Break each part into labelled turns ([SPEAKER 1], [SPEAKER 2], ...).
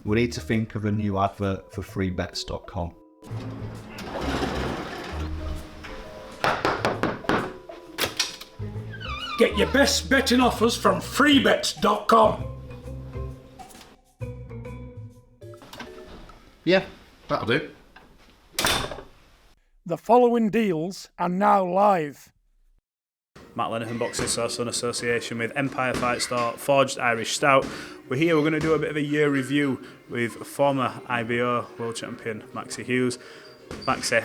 [SPEAKER 1] We need to think of a new advert for freebets.com.
[SPEAKER 2] Get your best betting offers from freebets.com.
[SPEAKER 3] Yeah, that'll do.
[SPEAKER 2] The following deals are now live.
[SPEAKER 4] Matt Lenihan Boxing Sauce in association with Empire Fight Store, Forged Irish Stout. We're going to do a bit of a year review with former IBO World Champion Maxi Hughes. Maxi,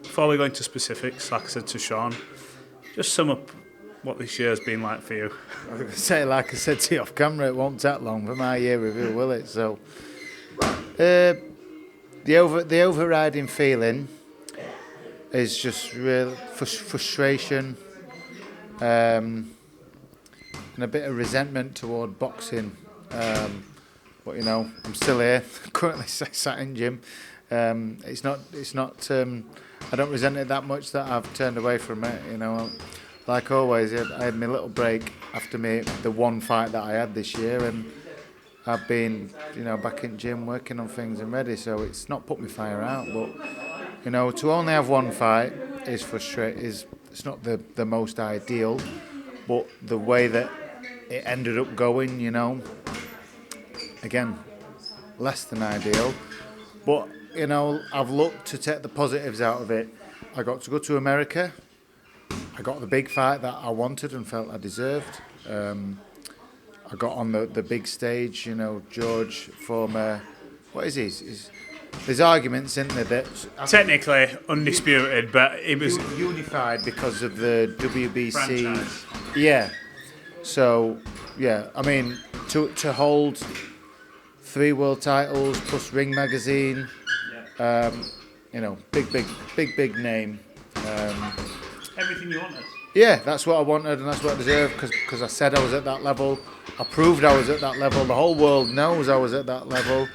[SPEAKER 4] before we go into specifics, like I said to Sean, just sum up what this year's been like for you.
[SPEAKER 3] I was going to say, like I said to you off camera, it won't take long for my year review, will it? So, the overriding feeling is just real frustration and a bit of resentment toward boxing. But you know, I'm still here, currently sat in gym. It's not. I don't resent it that much that I've turned away from it. You know, like always, I had my little break after the one fight that I had this year, and I've been, you know, back in gym working on things and ready. So it's not put me fire out, but you know, to only have one fight is frustrating. It's not the most ideal, but the way that it ended up going, you know, again, less than ideal. But you know, I've looked to take the positives out of it. I got to go to America. I got the big fight that I wanted and felt I deserved. I got on the big stage, you know, George, former, what is he? There's arguments, isn't there, that...
[SPEAKER 4] Technically undisputed, but it was...
[SPEAKER 3] Unified because of the WBC...
[SPEAKER 4] Franchise.
[SPEAKER 3] Yeah. So, yeah, I mean, to hold 3 world titles plus Ring Magazine, you know, big name.
[SPEAKER 4] Everything you wanted.
[SPEAKER 3] Yeah, that's what I wanted and that's what I deserved because I said I was at that level. I proved I was at that level. The whole world knows I was at that level,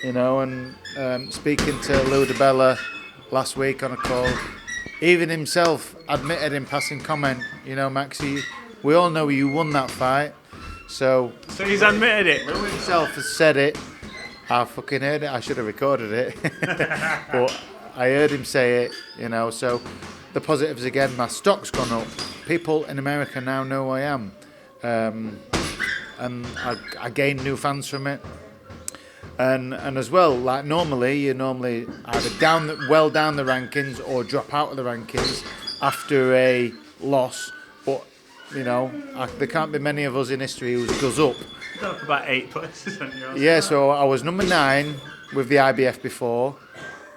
[SPEAKER 3] you know. And speaking to Lou DiBella last week on a call, even himself admitted in passing comment, you know, Maxi, we all know you won that fight. So
[SPEAKER 4] he's admitted it.
[SPEAKER 3] Lou himself has said it. I fucking heard it. I should have recorded it. But I heard him say it, you know, so... The positives again, my stock's gone up. People in America now know who I am. And I gained new fans from it. And as well, like you normally either well down the rankings or drop out of the rankings after a loss. But, you know, there can't be many of us in history who goes up.
[SPEAKER 4] You're up about 8 places, aren't you?
[SPEAKER 3] Yeah, so I was number 9 with the IBF before,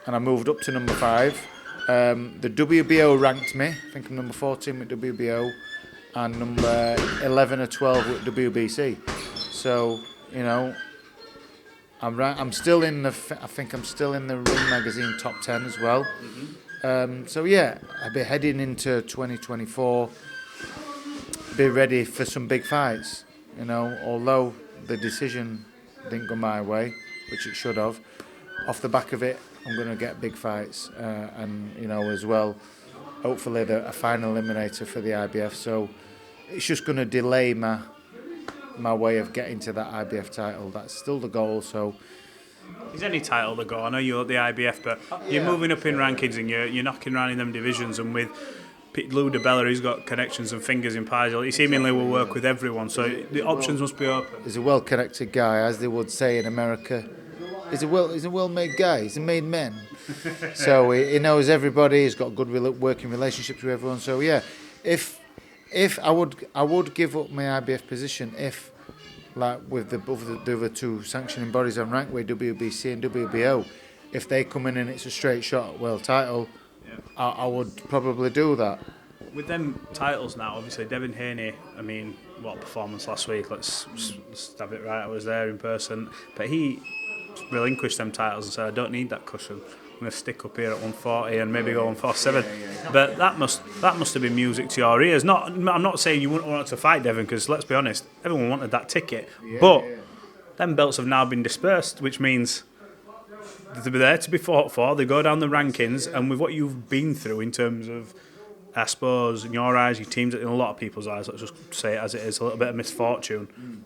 [SPEAKER 3] and I moved up to number 5. The WBO ranked me. I think I'm number 14 with WBO and number 11 or 12 with WBC. So, you know, I'm still in I think I'm still in the Ring Magazine top 10 as well. Mm-hmm. So yeah, I'll be heading into 2024. Be ready for some big fights. You know, although the decision didn't go my way, which it should have. Off the back of it, I'm going to get big fights, and you know, as well, hopefully a final eliminator for the IBF. So it's just going to delay my way of getting to that IBF title. That's still the goal. So
[SPEAKER 4] is any title the goal? I know you're at the IBF, but you're moving up in rankings and you're knocking around in them divisions. And with Lou DiBella, who's got connections and fingers in pies, he seemingly will work with everyone. So the options must be open.
[SPEAKER 3] He's a well-connected guy, as they would say in America. He's a well-made guy. He's a made man. So he knows everybody. He's got good working relationships with everyone. So yeah, if I would give up my IBF position if, like with the other 2 sanctioning bodies I'm ranked with, WBC and WBO, if they come in and it's a straight shot at world title, I would probably do that.
[SPEAKER 4] With them titles now, obviously Devin Haney, I mean, what a performance last week. Let's have it right. I was there in person, but he relinquished them titles and said, I don't need that cushion. I'm going to stick up here at 140 and maybe go 147. But that must have been music to your ears. I'm not saying you wouldn't want to fight Devin, because let's be honest, everyone wanted that ticket. But them belts have now been dispersed, which means they're there to be fought for. They go down the rankings, and with what you've been through in terms of, I suppose, in your eyes, your team's in a lot of people's eyes, let's just say it as it is, a little bit of misfortune.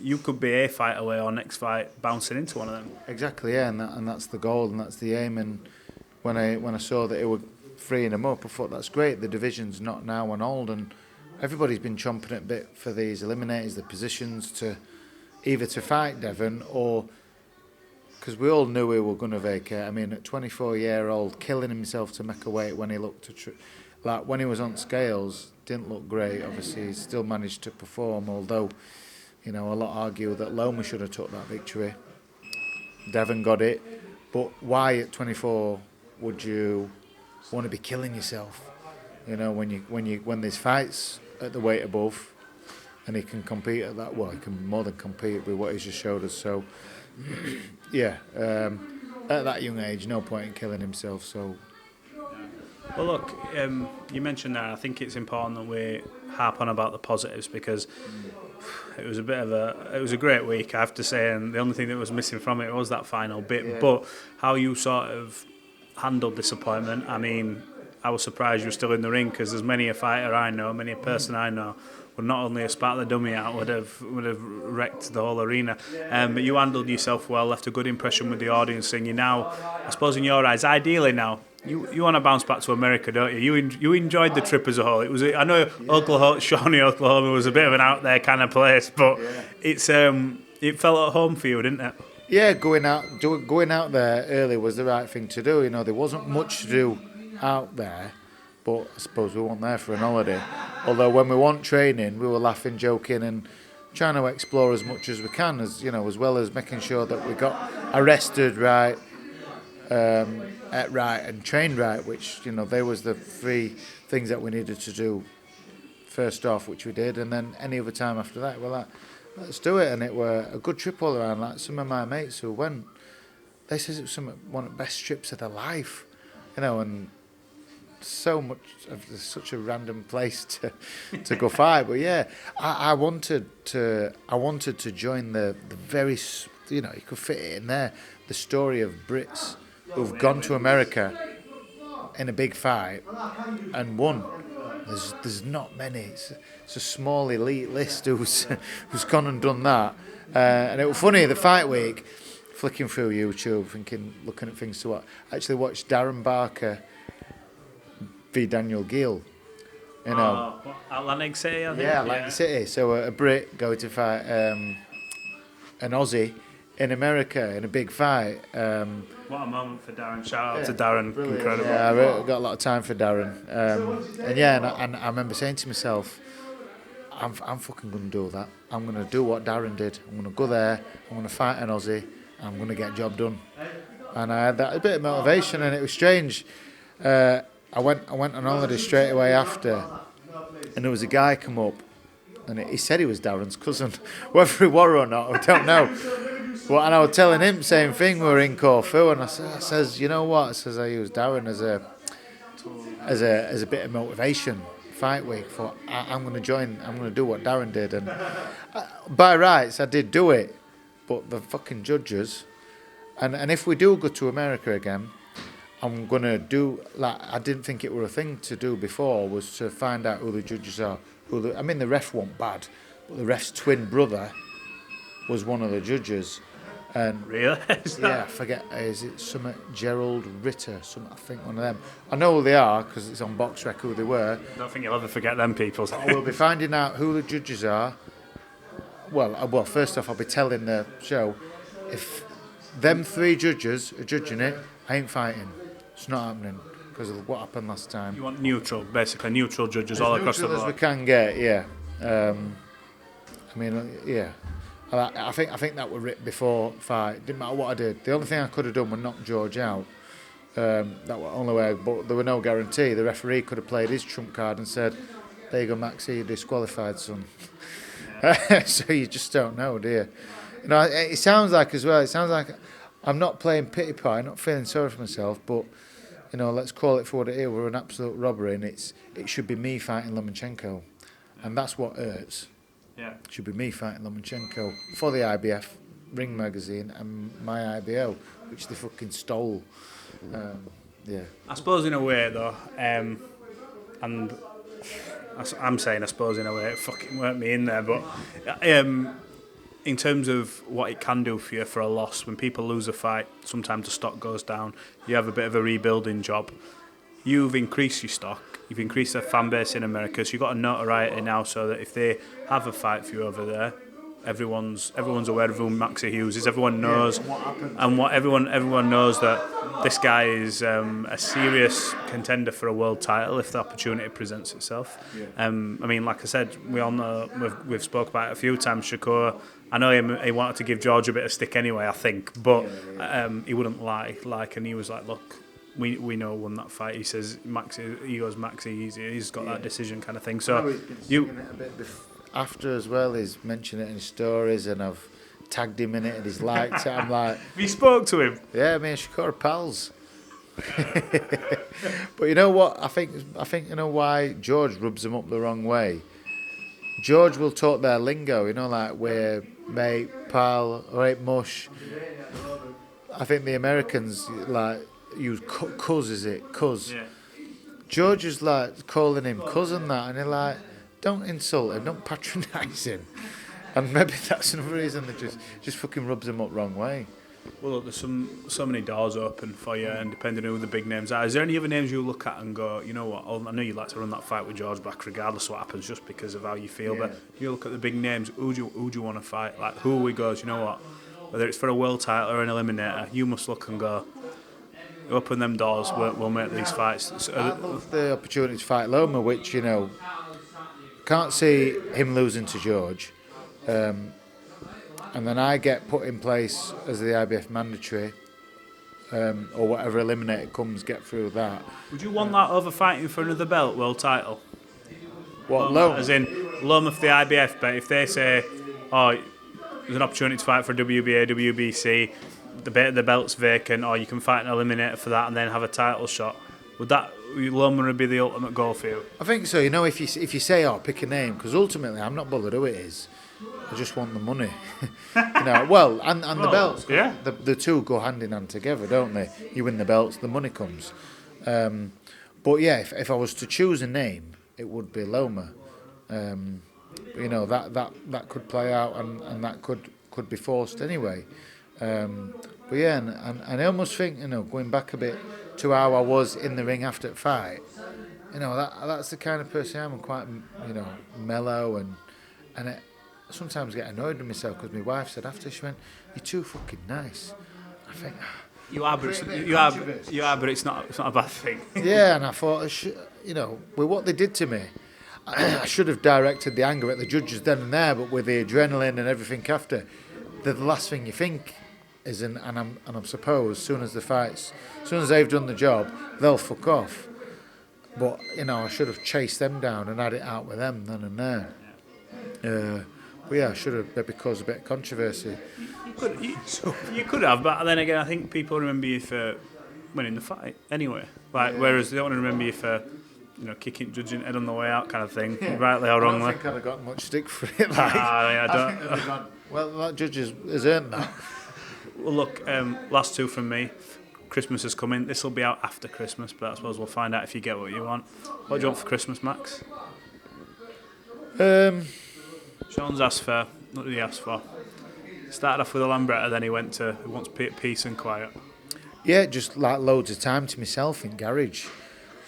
[SPEAKER 4] you could be a fight away or next fight bouncing into one of them.
[SPEAKER 3] Exactly, yeah, and that's the goal and that's the aim. And when I saw that it were freeing them up, I thought that's great. The division's not now on hold, and everybody's been chomping at a bit for these eliminators, the positions to either to fight Devin or because we all knew we were going to vacate. I mean, at 24-year-old, killing himself to make a weight when he looked like when he was on scales, didn't look great. Obviously, he still managed to perform, although, you know, a lot argue that Loma should have took that victory. Devin got it, but why at 24 would you want to be killing yourself? You know, when there's fights at the weight above, and he can compete at that. Well, he can more than compete with what he's just showed us. So, yeah, at that young age, no point in killing himself. So.
[SPEAKER 4] Well, look, you mentioned that. I think it's important that we harp on about the positives because it was a great week, I have to say, and the only thing that was missing from it was that final bit. Yeah. But how you sort of handled disappointment, I mean, I was surprised you were still in the ring because there's many a fighter I know, many a person I know would not only have spat the dummy out, would have wrecked the whole arena. But you handled yourself well, left a good impression with the audience, and you now, I suppose in your eyes, ideally now, you want to bounce back to America, don't you? You enjoyed the trip as a whole. It was, I know Shawnee, Oklahoma was a bit of an out there kind of place, but it's it felt at home for you, didn't it?
[SPEAKER 3] Yeah, going out there early was the right thing to do. You know, there wasn't much to do out there, but I suppose we weren't there for an holiday. Although when we weren't training, we were laughing, joking, and trying to explore as much as we can, as you know, as well as making sure that we got arrested right, ate right, and trained right. Which, you know, there was the three things that we needed to do first off, which we did, and then any other time after that, we're like, let's do it. And it were a good trip all around. Like some of my mates who went, they said it was one of the best trips of their life, you know, and so much of such a random place to go fight. But yeah, I wanted to join the very, you know, you could fit it in there, the story of Brits who've gone to America in a big fight and won. There's not many. It's a small elite list who's gone and done that. And it was funny, the fight week, flicking through YouTube, looking at things to watch. I actually watched Darren Barker v Daniel Gill. You know,
[SPEAKER 4] Atlantic City, I think.
[SPEAKER 3] Yeah, Atlantic City. So a Brit going to fight an Aussie in America in a big fight.
[SPEAKER 4] What a moment for Darren. Shout out to Darren. Brilliant. Incredible.
[SPEAKER 3] Yeah, I've got a lot of time for Darren. And I remember saying to myself, I'm fucking going to do that. I'm going to do what Darren did. I'm going to go there, I'm going to fight an Aussie, and I'm going to get a job done. And I had that a bit of motivation, and it was strange. I went on holiday straight away after, and there was a guy come up, and he said he was Darren's cousin. Whether he were or not, I don't know. Well, and I was telling him the same thing. We were in Corfu, and I says, you know what? I says I use Darren as a bit of motivation. Fight week. Thought I'm going to join. I'm going to do what Darren did, and by rights I did do it, but the fucking judges, and if we do go to America again, I'm going to do, like, I didn't think it were a thing to do before, was to find out who the judges are. I mean, the ref wasn't bad, but the ref's twin brother was one of the judges. And
[SPEAKER 4] really?
[SPEAKER 3] Yeah, I forget, is it something Gerald Ritter? I think one of them. I know who they are because it's on Box Rec who they were.
[SPEAKER 4] I don't think you'll ever forget them people.
[SPEAKER 3] We'll be finding out who the judges are. Well, first off, I'll be telling the show, if them three judges are judging it, I ain't fighting. It's not happening because of what happened last time.
[SPEAKER 4] You want neutral, basically neutral judges all across the board.
[SPEAKER 3] As we can get, yeah. I mean, yeah. I think that were written before fight. Didn't matter what I did. The only thing I could have done was knock George out. That was the only way. But there were no guarantee. The referee could have played his trump card and said, "There you go, Maxi, you're disqualified, son." So you just don't know, do you? You know, it sounds like as well. It sounds like I'm not playing pity party, not feeling sorry for myself, but. You know, let's call it for what it is. We're an absolute robbery, and it should be me fighting Lomachenko, and that's what hurts.
[SPEAKER 4] Yeah,
[SPEAKER 3] it should be me fighting Lomachenko for the IBF Ring magazine and my IBO, which they fucking stole. Yeah.
[SPEAKER 4] I suppose in a way though, and I'm saying I suppose in a way, it fucking weren't me in there, but in terms of what it can do for you for a loss, when people lose a fight, sometimes the stock goes down. You have a bit of a rebuilding job. You've increased your stock. You've increased their fan base in America, so you've got a notoriety now, so that if they have a fight for you over there, everyone's aware of who Maxi Hughes is. Everyone knows, everyone knows that this guy is a serious contender for a world title if the opportunity presents itself. I mean, like I said, we all know, we've spoke about it a few times. Shakur, I know he wanted to give George a bit of stick anyway, I think, but he wouldn't lie. And he was like, look, we know who won that fight. He says Maxi, he's got that decision kind of thing. So
[SPEAKER 3] after as well, he's mentioned it in his stories, and I've tagged him in it, and he's liked it. I'm like,
[SPEAKER 4] have you spoke to him?
[SPEAKER 3] Yeah, me and Shakur are pals. But you know what? I think you know why George rubs them up the wrong way. George will talk their lingo, you know, like we're mate, pal, right, mush. I think the Americans like use cuz, is it? Cuz. Yeah. George is like calling him cousin that, and they're like, don't insult him, don't patronise him. And maybe that's another reason that just fucking rubs him up wrong way.
[SPEAKER 4] Well, look, there's so many doors open for you, and depending on who the big names are, is there any other names you look at and go, you know what, I know you'd like to run that fight with George back regardless of what happens, just because of how you feel, but you look at the big names, who do you want to fight? Like, who we goes, you know what, whether it's for a world title or an eliminator, you must look and go, open them doors, we'll make these fights. So,
[SPEAKER 3] I love the opportunity to fight Loma, which, you know, can't see him losing to George. And then I get put in place as the IBF mandatory, or whatever eliminator comes, get through that.
[SPEAKER 4] Would you want that over fighting for another belt, world title?
[SPEAKER 3] What, Loma?
[SPEAKER 4] As in, Loma for the IBF, but if they say, oh, there's an opportunity to fight for WBA, WBC, the belt's vacant, or you can fight an eliminator for that and then have a title shot, would Loma be the ultimate goal for you?
[SPEAKER 3] I think so. You know, if you say, oh, pick a name, because ultimately I'm not bothered who it is. I just want the money. You know, well, and the belts.
[SPEAKER 4] Yeah.
[SPEAKER 3] The two go hand in hand together, don't they? You win the belts, the money comes. But yeah, if I was to choose a name, it would be Loma. You know, that could play out, and that could be forced anyway. But yeah, and I almost think, you know, going back a bit to how I was in the ring after the fight, you know, that's the kind of person I am. I'm quite, you know, mellow, and I sometimes get annoyed with myself because my wife said after, she went, "You're too fucking nice." I think
[SPEAKER 4] you are, but it's not a bad thing.
[SPEAKER 3] Yeah, and I thought, you know, with what they did to me, I should have directed the anger at the judges then and there. But with the adrenaline and everything after, the last thing you think is, and I'm suppose, as soon as they've done the job, they'll fuck off. But you know, I should have chased them down and had it out with them then and there. But yeah, I should have maybe caused a bit of controversy.
[SPEAKER 4] You could have, but then again, I think people remember you for winning the fight anyway. Like, whereas they don't want to remember you for, you know, judging head on the way out kind of thing, rightly or wrongly.
[SPEAKER 3] I don't think I'd have got much stick for it. Like,
[SPEAKER 4] I don't.
[SPEAKER 3] Well, that judge has earned that.
[SPEAKER 4] Well, look, last two from me. Christmas is coming. This will be out after Christmas, but I suppose we'll find out if you get what you want. What do you want for Christmas, Max? Sean's asked for, what did he ask for? Started off with a Lambretta, then he wants peace and quiet.
[SPEAKER 3] Yeah, just like loads of time to myself in garage.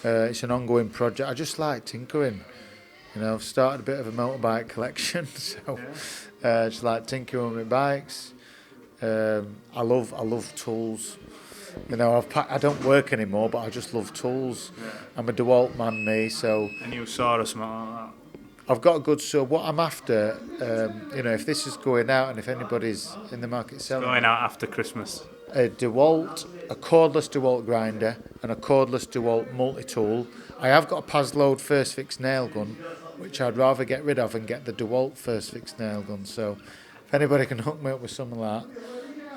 [SPEAKER 3] It's an ongoing project. I just like tinkering. You know, I've started a bit of a motorbike collection, so just like tinkering with my bikes. I love tools. You know, I don't work anymore, but I just love tools. Yeah. I'm a DeWalt man, me, so...
[SPEAKER 4] A new saw or something like that?
[SPEAKER 3] I've got a good saw. What I'm after, you know, if this is going out and if anybody's in the market selling...
[SPEAKER 4] Going out after Christmas.
[SPEAKER 3] A DeWalt, a cordless DeWalt grinder and a cordless DeWalt multi-tool. I have got a Pasload first fix nail gun, which I'd rather get rid of and get the DeWalt first fix nail gun. So if anybody can hook me up with something like that,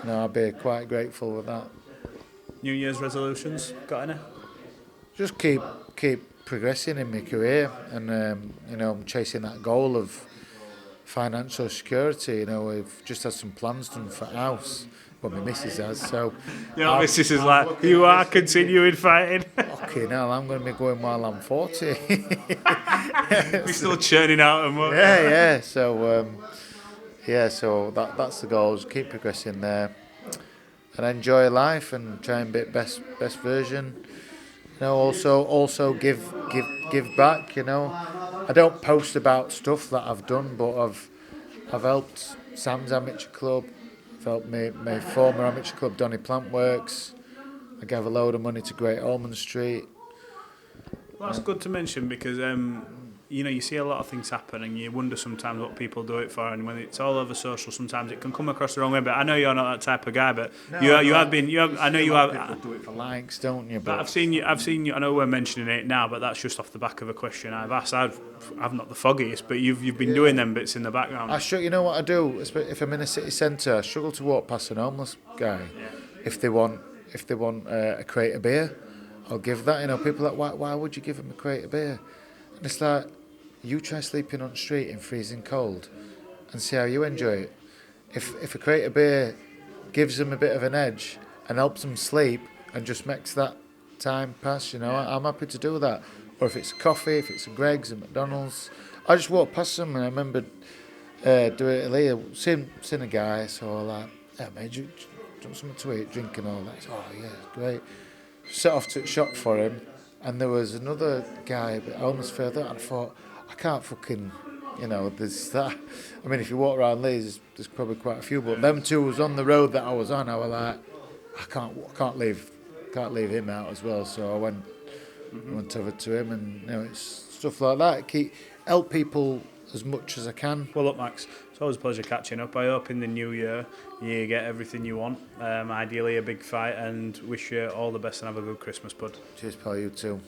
[SPEAKER 3] you know, I'd be quite grateful with that.
[SPEAKER 4] New Year's resolutions, got any?
[SPEAKER 3] Just keep progressing in my career, and you know, I'm chasing that goal of financial security. You know, we've just had some plans done for a house. Well, my missus has, so...
[SPEAKER 4] Your missus is like, you are continuing fighting.
[SPEAKER 3] Okay, now I'm going to be going while I'm 40.
[SPEAKER 4] We're still churning out and what?
[SPEAKER 3] Yeah, so... yeah, so that's the goal. Just keep progressing there, and enjoy life, and try and be best version. You know, also give back. You know, I don't post about stuff that I've done, but I've helped Sam's amateur club. I've helped my former amateur club, Donny Plant Works. I gave a load of money to Great Ormond Street.
[SPEAKER 4] Well, that's good to mention because you know, you see a lot of things happen and you wonder sometimes what people do it for, and when it's all over social sometimes it can come across the wrong way. But I know you're not that type of guy, but you have been I know you have.
[SPEAKER 3] People do it for likes, don't you?
[SPEAKER 4] But I've seen you. I know we're mentioning it now, but that's just off the back of a question I've asked. I've not the foggiest, but you've been doing them bits in the background.
[SPEAKER 3] You know what I do? If I'm in a city centre, I struggle to walk past an homeless guy. If they want a crate of beer, I'll give that. You know, people are like, why would you give them a crate of beer? And it's like, you try sleeping on the street in freezing cold and see how you enjoy it. If a crate of beer gives them a bit of an edge and helps them sleep and just makes that time pass, you know, I'm happy to do that. Or if it's a coffee, if it's a Greggs, a McDonald's. I just walked past them and I remember doing it earlier, seen a guy, so I was like, yeah, mate, do you want something to eat, drink and all that? Oh, yeah, great. Set off to the shop for him, and there was another guy a bit homeless further, and I thought, I can't fucking, you know, there's that. I mean, if you walk around Leeds, there's probably quite a few, but them two was on the road that I was on. I was like, I can't leave him out as well. So I went over to him, and you know, it's stuff like that. Help people as much as I can.
[SPEAKER 4] Well, look, Max, it's always a pleasure catching up. I hope in the new year you get everything you want. Ideally, a big fight, and wish you all the best and have a good Christmas, bud.
[SPEAKER 3] Cheers, pal. You too.